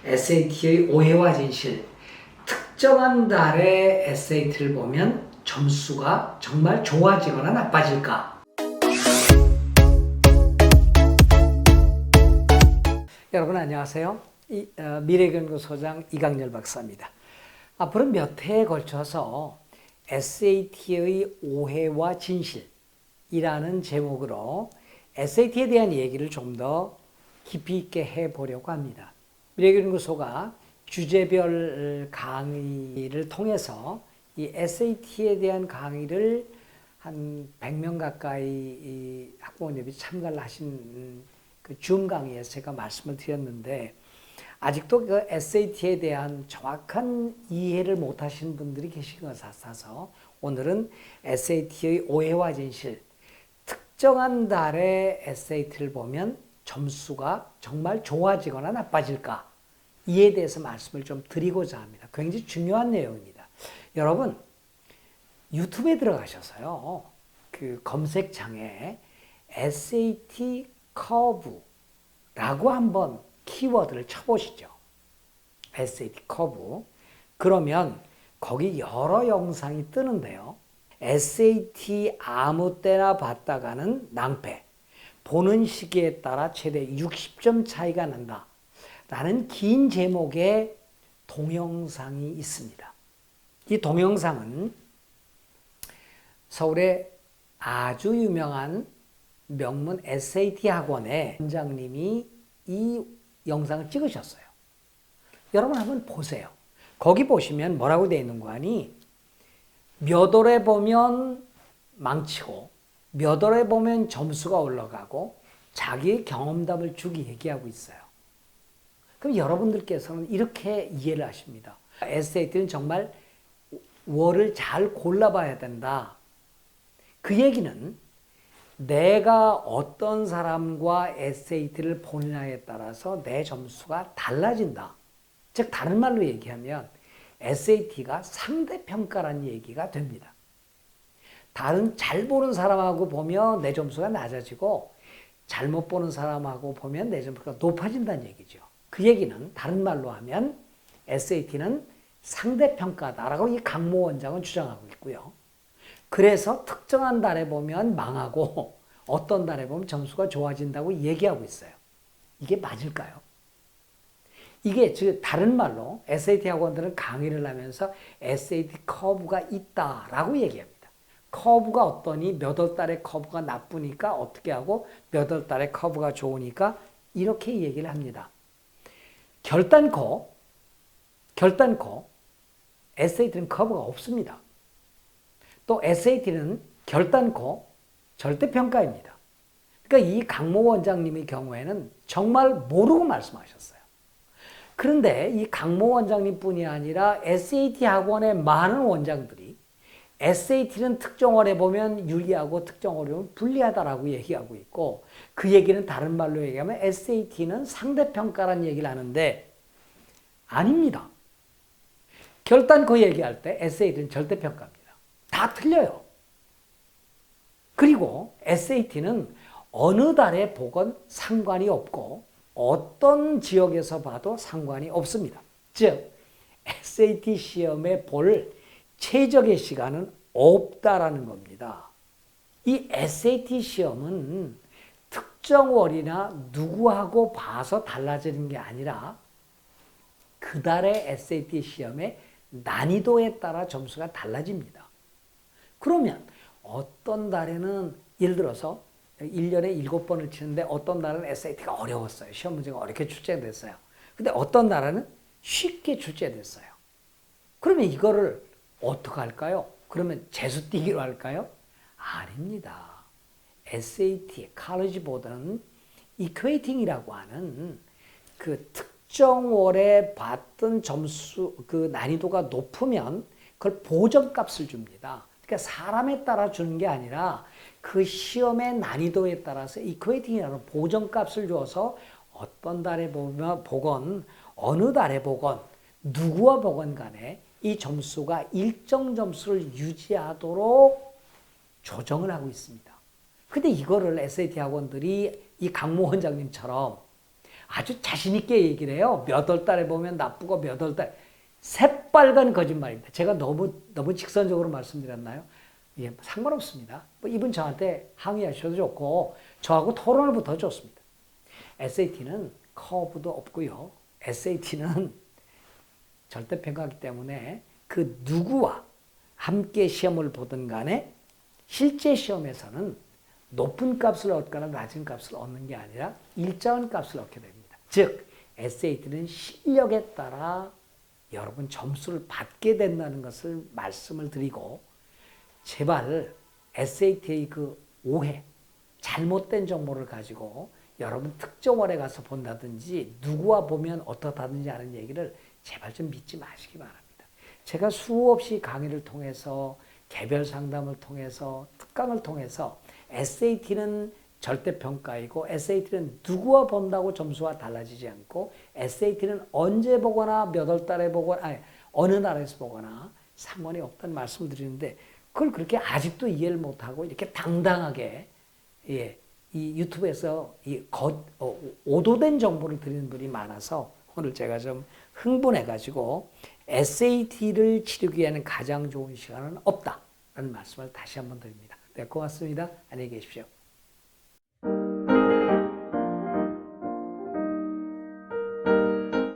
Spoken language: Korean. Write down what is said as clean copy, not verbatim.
SAT의 오해와 진실. 특정한 달의 SAT를 보면 점수가 정말 좋아지거나 나빠질까? 여러분 안녕하세요. 미래연구소장 이강렬 박사입니다. 앞으로 몇 해에 걸쳐서 SAT의 오해와 진실이라는 제목으로 SAT에 대한 얘기를 좀 더 깊이 있게 해보려고 합니다. 미래연구소가 주제별 강의를 통해서 이 SAT에 대한 강의를 한 100명 가까이 학부모님이 참가를 하신 그 줌 강의에서 제가 말씀을 드렸는데 아직도 그 SAT에 대한 정확한 이해를 못 하시는 분들이 계신 것 같아서 오늘은 SAT의 오해와 진실, 특정한 달의 SAT를 보면 점수가 정말 좋아지거나 나빠질까? 이에 대해서 말씀을 좀 드리고자 합니다. 굉장히 중요한 내용입니다. 여러분, 유튜브에 들어가셔서요, 그 검색창에 SAT 커브라고 한번 키워드를 쳐보시죠. SAT 커브. 그러면 거기 여러 영상이 뜨는데요. SAT 아무 때나 봤다가는 낭패. 보는 시기에 따라 최대 60점 차이가 난다. 라는 긴 제목의 동영상이 있습니다. 이 동영상은 서울의 아주 유명한 명문 SAT 학원의 원장님이 이 영상을 찍으셨어요. 여러분 한번 보세요. 거기 보시면 뭐라고 되어 있는 거 아니? 몇 월에 보면 망치고 몇 월에 보면 점수가 올라가고 자기의 경험담을 쭉 얘기하고 있어요. 그럼 여러분들께서는 이렇게 이해를 하십니다. SAT는 정말 월을 잘 골라봐야 된다. 그 얘기는 내가 어떤 사람과 SAT를 보느냐에 따라서 내 점수가 달라진다. 즉 다른 말로 얘기하면 SAT가 상대평가라는 얘기가 됩니다. 다른 잘 보는 사람하고 보면 내 점수가 낮아지고 잘못 보는 사람하고 보면 내 점수가 높아진다는 얘기죠. 그 얘기는 다른 말로 하면 SAT는 상대평가다라고 이 강모 원장은 주장하고 있고요. 그래서 특정한 달에 보면 망하고 어떤 달에 보면 점수가 좋아진다고 얘기하고 있어요. 이게 맞을까요? 이게 즉 다른 말로 SAT 학원들은 강의를 하면서 SAT 커브가 있다라고 얘기합니다. 커브가 어떠니 몇 월 달에 커브가 나쁘니까 어떻게 하고 몇 월 달에 커브가 좋으니까 이렇게 얘기를 합니다. 결단코 SAT는 커브가 없습니다. 또 SAT는 결단코 절대평가입니다. 그러니까 이 강모 원장님의 경우에는 정말 모르고 말씀하셨어요. 그런데 이 강모 원장님뿐이 아니라 SAT 학원의 많은 원장들이 SAT는 특정월에 보면 유리하고 특정월에 보면 불리하다라고 얘기하고 있고 그 얘기는 다른 말로 얘기하면 SAT는 상대평가라는 얘기를 하는데 아닙니다. 결단코 얘기할 때 SAT는 절대평가입니다. 다 틀려요. 그리고 SAT는 어느 달에 보건 상관이 없고 어떤 지역에서 봐도 상관이 없습니다. 즉 SAT 시험에 볼 최적의 시간은 없다라는 겁니다. 이 SAT 시험은 특정 월이나 누구하고 봐서 달라지는 게 아니라 그 달의 SAT 시험의 난이도에 따라 점수가 달라집니다. 그러면 어떤 달에는 예를 들어서 1년에 7번을 치는데 어떤 날은 SAT가 어려웠어요. 시험 문제가 어렵게 출제됐어요. 근데 어떤 날은 쉽게 출제됐어요. 그러면 이거를 어떻게 할까요? 그러면 재수뛰기로 할까요? 아닙니다. SAT, 칼리지보다는 이퀘이팅이라고 하는 그 특정 월에 봤던 점수, 그 난이도가 높으면 그걸 보정값을 줍니다. 그러니까 사람에 따라 주는 게 아니라 그 시험의 난이도에 따라서 이퀘이팅이라는 보정값을 줘서 어떤 달에 보건 어느 달에 보건 누구와 보건 간에 이 점수가 일정 점수를 유지하도록 조정을 하고 있습니다. 근데 이거를 SAT 학원들이 이 강모 원장님처럼 아주 자신 있게 얘기를 해요. 몇 월 달에 보면 나쁘고 몇 월 달 새빨간 거짓말입니다. 제가 너무 직선적으로 말씀드렸나요? 예, 상관없습니다. 뭐 이분 저한테 항의하셔도 좋고 저하고 토론을 붙어도 좋습니다. SAT는 커브도 없고요. SAT는 절대평가이기 때문에 그 누구와 함께 시험을 보든 간에 실제 시험에서는 높은 값을 얻거나 낮은 값을 얻는 게 아니라 일정한 값을 얻게 됩니다. 즉 SAT는 실력에 따라 여러분 점수를 받게 된다는 것을 말씀을 드리고 제발 SAT의 그 오해, 잘못된 정보를 가지고 여러분 특정원에 가서 본다든지 누구와 보면 어떻다든지 하는 얘기를 제발 좀 믿지 마시기 바랍니다. 제가 수없이 강의를 통해서 개별 상담을 통해서 특강을 통해서 SAT는 절대평가이고 SAT는 누구와 본다고 점수가 달라지지 않고 SAT는 언제 보거나 몇 월 달에 보거나 아니, 어느 나라에서 보거나 상관이 없다는 말씀을 드리는데 그걸 그렇게 아직도 이해를 못하고 이렇게 당당하게 예, 이 유튜브에서 오도된 정보를 드리는 분이 많아서 오늘 제가 좀 흥분해가지고 SAT를 치르기 위한 가장 좋은 시간은 없다라는 말씀을 다시 한번 드립니다. 네, 고맙습니다. 안녕히 계십시오.